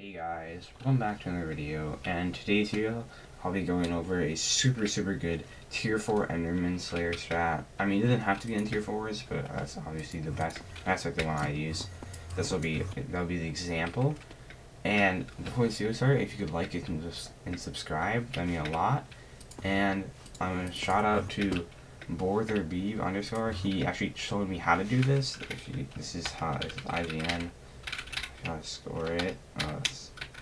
Hey guys, welcome back to another video, and today's video I'll be going over a super good tier 4 Enderman Slayer strat. I mean, it doesn't have to be in tier 4s, but that's obviously the best. That's like the one I use. That'll be the example. And before we start, if you could like it and subscribe, that'd mean a lot. And I'm gonna shout out to Bortherbeeb _ he actually showed me how to do this. This is IGN. How to score it,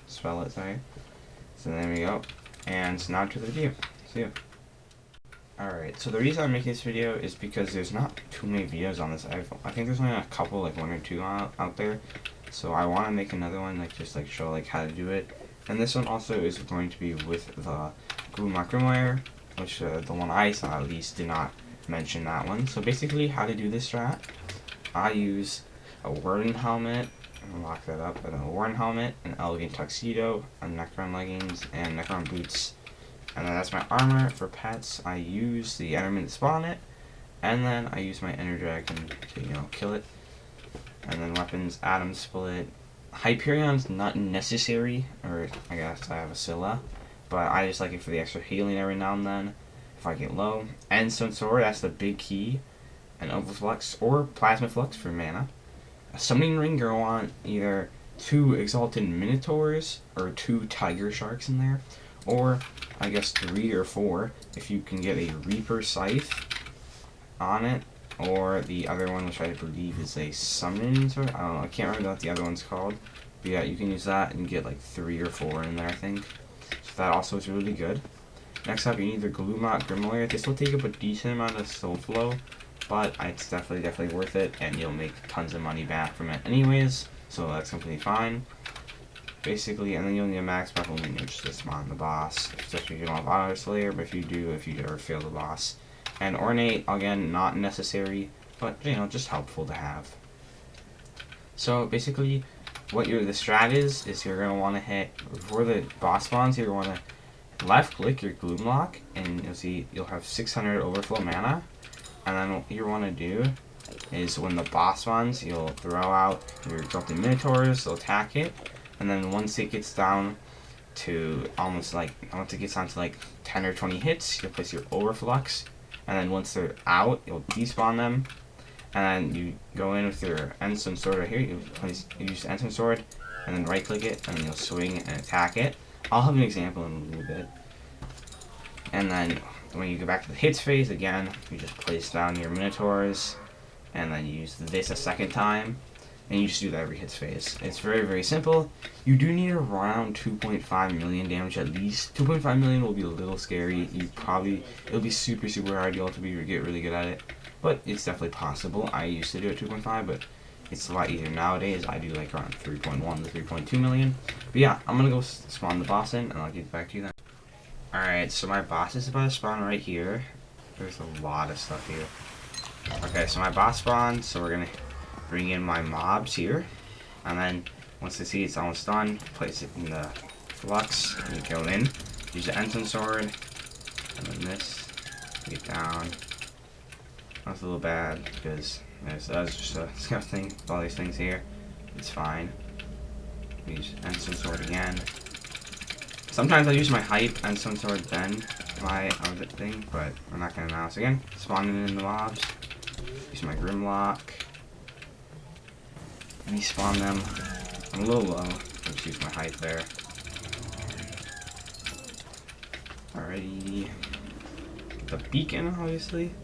spell it, sorry. So there we go. And so now to the video. See ya. Alright, so the reason I'm making this video is because there's not too many videos on this. I think there's only a couple, like 1 or 2 out there. So I want to make another one, just show how to do it. And this one also is going to be with the Grimoire, which the one I saw at least did not mention that one. So basically, how to do this strat, I use a Warden helmet. I'm gonna lock that up. A Warden helmet, an elegant tuxedo, a Necron leggings, and Necron boots. And then that's my armor. For pets, I use the Enderman to spawn it, and then I use my Ender Dragon to kill it. And then weapons, Atom Split. Hyperion's not necessary, or I guess I have a Scylla, but I just like it for the extra healing every now and then if I get low. Endstone Sword, that's the big key. An Overflux or Plasma Flux for mana. A Summoning Ring, you'll want either 2 Exalted Minotaurs or 2 Tiger Sharks in there, or I guess 3 or 4 if you can get a Reaper Scythe on it, or the other one, which I believe is a Summoning Sword. I don't know, I can't remember what the other one's called, but yeah, you can use that and get 3 or 4 in there, I think. So that also is really good. Next up, you need the Grimoire. This will take up a decent amount of soul flow, but it's definitely worth it, and you'll make tons of money back from it anyways, so that's completely fine. Basically, and then you'll need a max buffalo minion just to spawn the boss, especially if you don't have Auto Slayer, but if you do, if you ever fail the boss. And Ornate, again, not necessary, but just helpful to have. So basically, what the strat is you're going to want to hit, before the boss spawns, you're going to left click your Gloom Lock, and you'll see you'll have 600 overflow mana. And then what you want to do is when the boss spawns, you'll throw out your Exalted Minotaurs, they'll attack it, and then once it gets down to once it gets down to 10 or 20 hits, you'll place your Overflux, and then once they're out, you'll despawn them, and then you go in with your Endstone Sword right here, you use the Endstone Sword, and then right click it, and then you'll swing and attack it. I'll have an example in a little bit. And then when you go back to the hits phase, again, you just place down your Minotaurs, and then you use this a second time, and you just do that every hits phase. It's very simple. You do need around 2.5 million damage at least. 2.5 million will be a little scary. It'll be super hard. You'll have to get really good at it, but it's definitely possible. I used to do it 2.5, but it's a lot easier nowadays. I do around 3.1 to 3.2 million. But yeah, I'm gonna go spawn the boss in, and I'll get back to you then. Alright, so my boss is about to spawn right here. There's a lot of stuff here. Okay, so my boss spawned, so we're gonna bring in my mobs here. And then, once they see it's almost done, place it in the flux, and you go in. Use the Endstone Sword, and then this, get down. That's a little bad, because that was just a disgusting with all these things here. It's fine. Use Endstone Sword again. Sometimes I use my Hype and some Sword then my other thing, but we're not gonna announce again. Spawning in the mobs. Use my Grimlock. Respawn them. I'm a little low. Let's use my Hype there. Alrighty. The beacon, obviously.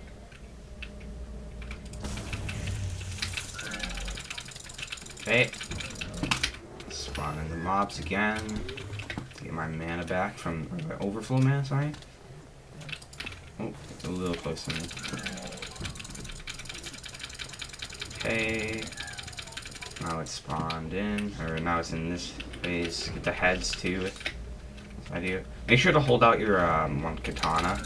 Okay. Spawn in the mobs again. Get my mana back from my overflow mana, sorry. Oh, it's a little close to me. Okay. Now it's spawned in, or now it's in this phase. Get the heads too, if I do. Make sure to hold out your one katana,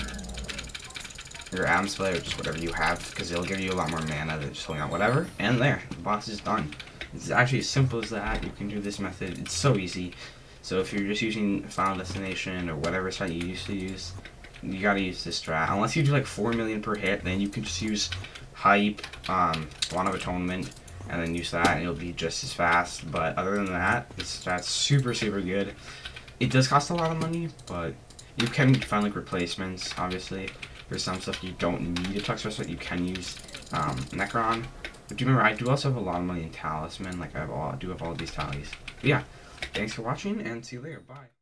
your Atom Split, or just whatever you have, because it'll give you a lot more mana than just holding out whatever. And there, the boss is done. It's actually as simple as that. You can do this method. It's so easy. So if you're just using Final Destination or whatever strat you used to use, you gotta use this strat. Unless you do 4 million per hit, then you can just use Hype, Wand of Atonement, and then use that, and it'll be just as fast. But other than that, that's super good. It does cost a lot of money, but you can find like replacements. Obviously, for some stuff you don't need a tux bracelet, you can use Necron. But do you remember, I do also have a lot of money in Talisman. Like I do have all of these tallies. But yeah, thanks for watching, and see you later. Bye.